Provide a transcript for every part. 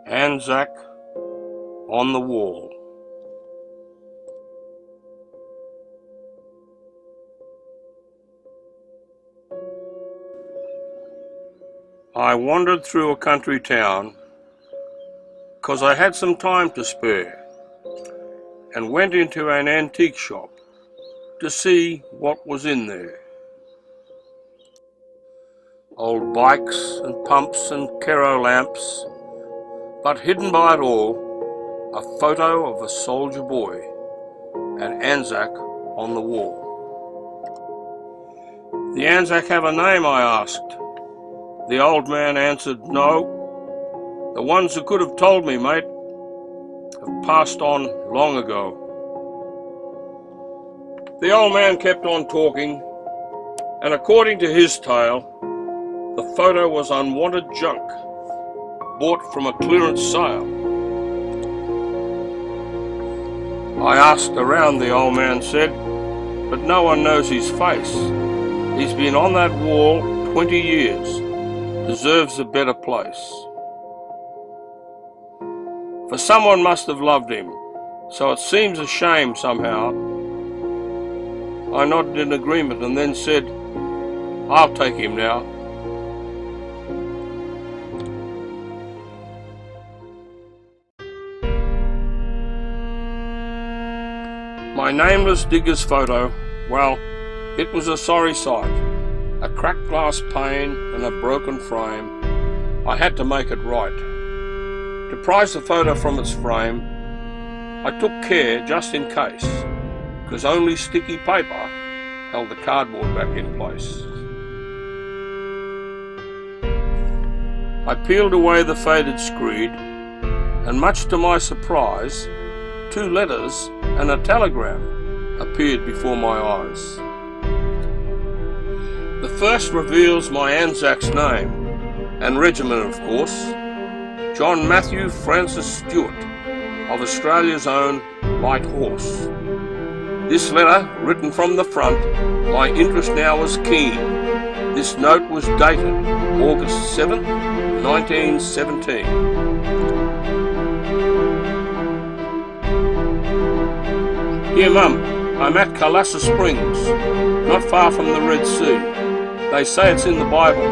Anzac on the wall. I wandered through a country town because I had some time to spare, and went into an antique shop to see what was in there. Old bikes and pumps and kero lamps, but hidden by it all, a photo of a soldier boy and Anzac on the wall. The Anzac have a name, I asked. The old man answered, no. The ones who could have told me, mate, have passed on long ago. The old man kept on talking, and according to his tale, the photo was unwanted junk, bought from a clearance sale. I asked around, the old man said, but no one knows his face. He's been on that wall 20 years, deserves a better place. For someone must have loved him, so it seems a shame somehow. I nodded in agreement and then said, I'll take him now. My nameless digger's photo, well, it was a sorry sight. A cracked glass pane and a broken frame. I had to make it right. To prise the photo from its frame, I took care just in case, because only sticky paper held the cardboard back in place. I peeled away the faded screed, and much to my surprise, 2 letters and a telegram appeared before my eyes. The first reveals my Anzac's name, and regiment of course, John Matthew Francis Stuart, of Australia's own Light Horse. This letter, written from the front, my interest now was keen. This note was dated August 7th, 1917. Dear Mum, I'm at Kalassa Springs, not far from the Red Sea. They say it's in the Bible.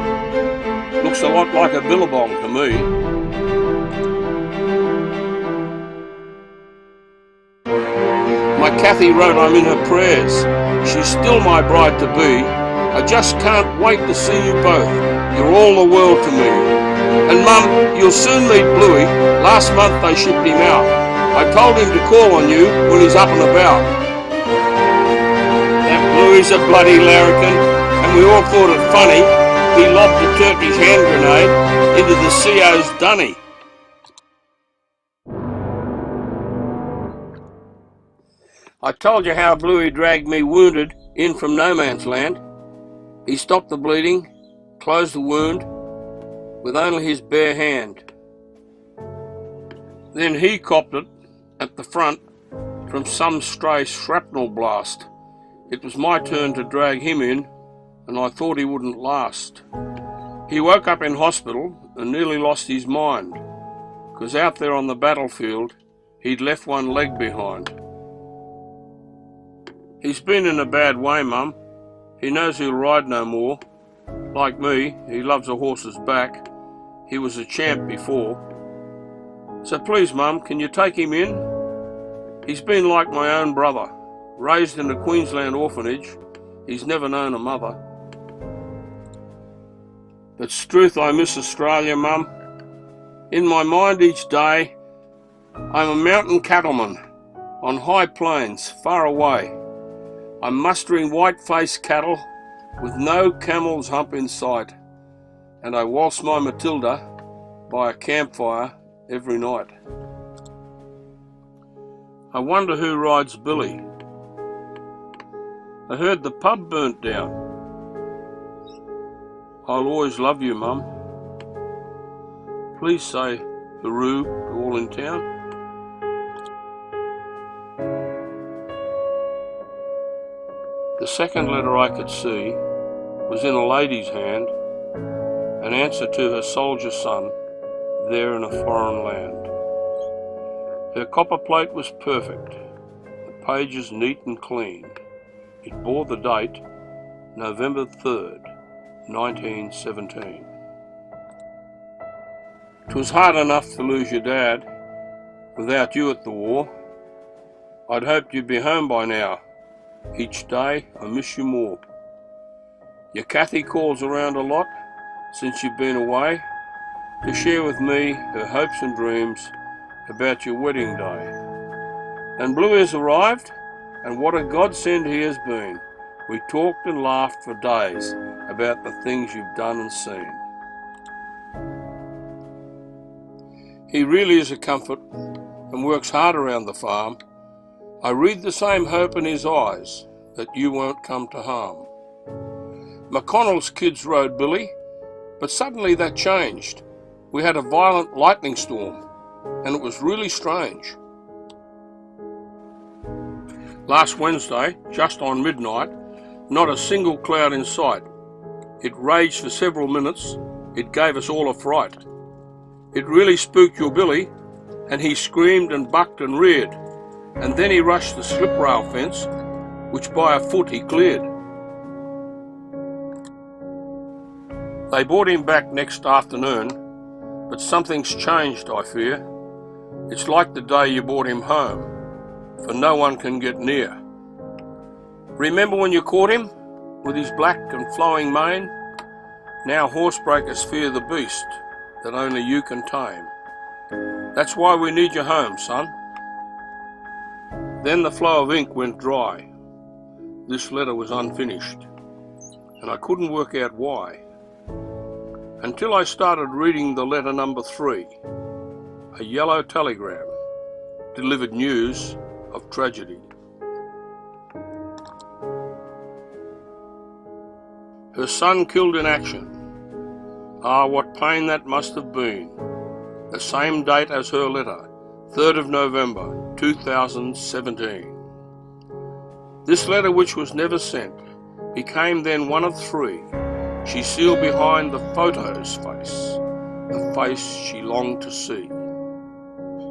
Looks a lot like a billabong to me. My Kathy wrote I'm in her prayers. She's still my bride-to-be. I just can't wait to see you both. You're all the world to me. And Mum, you'll soon meet Bluey. Last month they shipped him out. I told him to call on you when he's up and about. That Bluey's a bloody larrikin, and we all thought it funny. He lobbed a Turkish hand grenade into the CO's dunny. I told you how Bluey dragged me wounded in from no man's land. He stopped the bleeding, closed the wound with only his bare hand. Then he copped it at the front from some stray shrapnel blast. It was my turn to drag him in, and I thought he wouldn't last. He woke up in hospital and nearly lost his mind, because out there on the battlefield he'd left one leg behind. He's been in a bad way, Mum. He knows he'll ride no more. Like me, he loves a horse's back. He was a champ before. So please, Mum, can you take him in? He's been like my own brother. Raised in a Queensland orphanage, he's never known a mother. It's truth I miss Australia, Mum. In my mind each day, I'm a mountain cattleman on high plains far away. I'm mustering white-faced cattle with no camel's hump in sight, and I waltz my Matilda by a campfire every night. I wonder who rides Billy. I heard the pub burnt down. I'll always love you, Mum. Please say hooroo to all in town. The second letter I could see was in a lady's hand, an answer to her soldier son, there in a foreign land. Her copper plate was perfect, the pages neat and clean. It bore the date November 3rd, 1917. 'Twas hard enough to lose your dad without you at the war. I'd hoped you'd be home by now. Each day I miss you more. Your Kathy calls around a lot since you've been away to share with me her hopes and dreams about your wedding day. And Bluey has arrived, and what a godsend he has been. We talked and laughed for days about the things you've done and seen. He really is a comfort and works hard around the farm. I read the same hope in his eyes that you won't come to harm. McConnell's kids rode Billy, but suddenly that changed. We had a violent lightning storm, and it was really strange. Last Wednesday, just on midnight, not a single cloud in sight. It raged for several minutes. It gave us all a fright. It really spooked your Billy, and he screamed and bucked and reared, and then he rushed the slip rail fence, which by a foot he cleared. They brought him back next afternoon, but something's changed, I fear. It's like the day you brought him home, for no one can get near. Remember when you caught him, with his black and flowing mane? Now horsebreakers fear the beast that only you can tame. That's why we need you home, son. Then the flow of ink went dry. This letter was unfinished, and I couldn't work out why, until I started reading the letter number 3, a yellow telegram, delivered news of tragedy. Her son killed in action. Ah, what pain that must have been. The same date as her letter, 3rd of November, 2017. This letter, which was never sent, became then one of 3. She sealed behind the photo's face, the face she longed to see.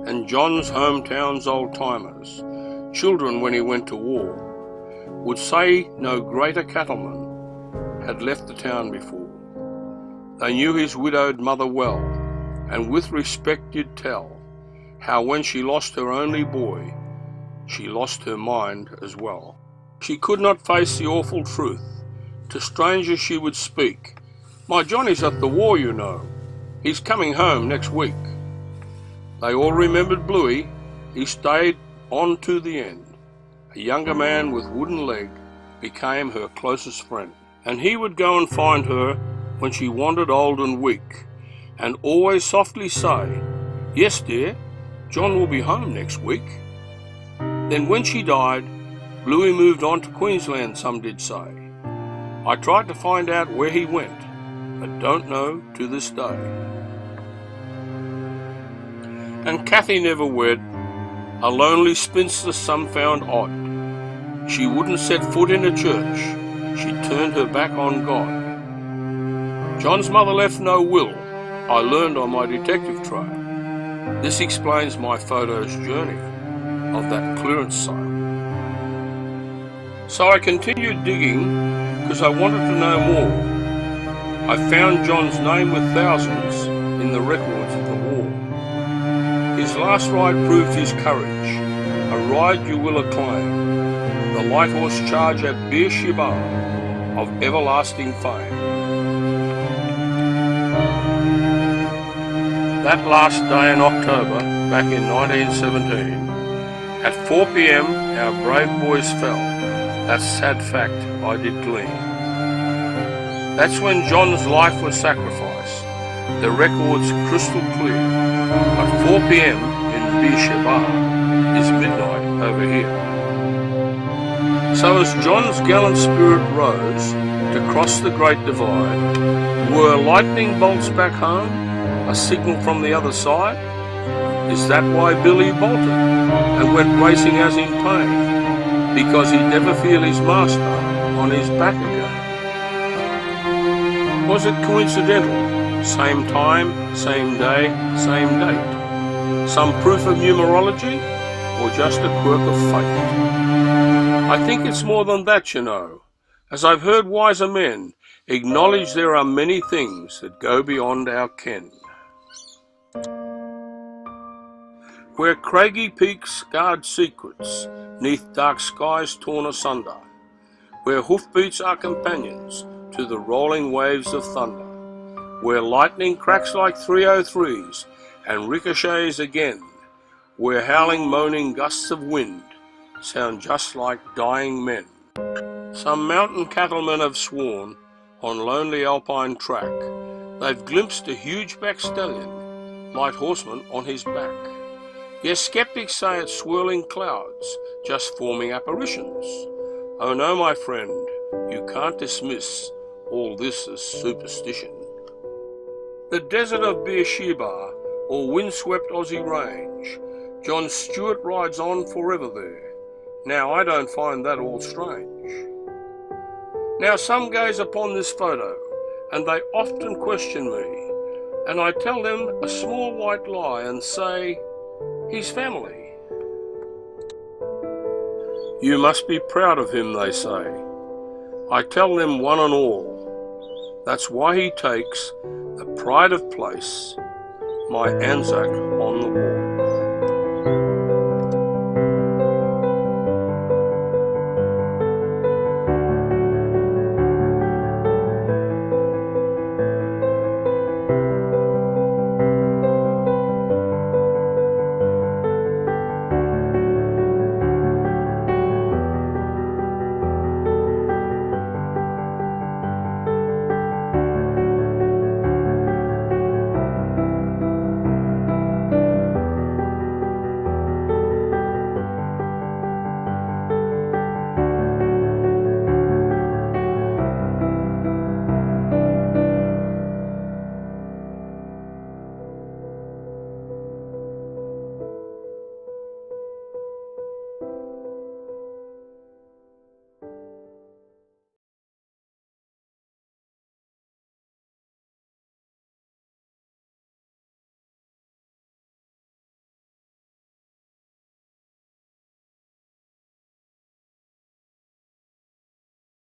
And John's hometown's old-timers, children when he went to war, would say no greater cattleman had left the town before. They knew his widowed mother well, and with respect did tell how when she lost her only boy, she lost her mind as well. She could not face the awful truth. To strangers she would speak, "My Johnny's at the war, you know. He's coming home next week." They all remembered Bluey. He stayed on to the end. A younger man with wooden leg became her closest friend, and he would go and find her when she wandered old and weak, and always softly say, "Yes, dear, John will be home next week." Then when she died, Bluey moved on to Queensland, some did say. I tried to find out where he went, but don't know to this day. And Kathy never wed, a lonely spinster some found odd. She wouldn't set foot in a church, she turned her back on God. John's mother left no will, I learned on my detective trail. This explains my photo's journey of that clearance sale. So I continued digging because I wanted to know more. I found John's name with thousands in the records of the war. His last ride proved his courage, a ride you will acclaim, the light horse charge at Beersheba of everlasting fame. That last day in October, back in 1917, at 4 p.m. our brave boys fell. That sad fact I did glean. That's when John's life was sacrificed. The record's crystal clear. At 4 p.m. in Beersheba is midnight over here. So as John's gallant spirit rose to cross the great divide, were lightning bolts back home, a signal from the other side? Is that why Billy bolted and went racing as in pain? Because he'd never feel his master on his back again? Was it coincidental, Same time, same day, same date. Some proof of numerology, or just a quirk of fate? I think it's more than that, you know, as I've heard wiser men acknowledge there are many things that go beyond our ken. Where craggy peaks guard secrets, neath dark skies torn asunder, where hoofbeats are companions to the rolling waves of thunder, where lightning cracks like 303s and ricochets again, where howling moaning gusts of wind sound just like dying men. Some mountain cattlemen have sworn on lonely alpine track they've glimpsed a huge back stallion, light horseman on his back. Yes, skeptics say it's swirling clouds, just forming apparitions. Oh no, my friend, you can't dismiss all this as superstition. The desert of Beersheba, or windswept Aussie range, John Stuart rides on forever there. Now I don't find that all strange. Now some gaze upon this photo, and they often question me, and I tell them a small white lie and say, he's family. You must be proud of him, they say. I tell them one and all, that's why he takes the pride of place, my Anzac on the wall.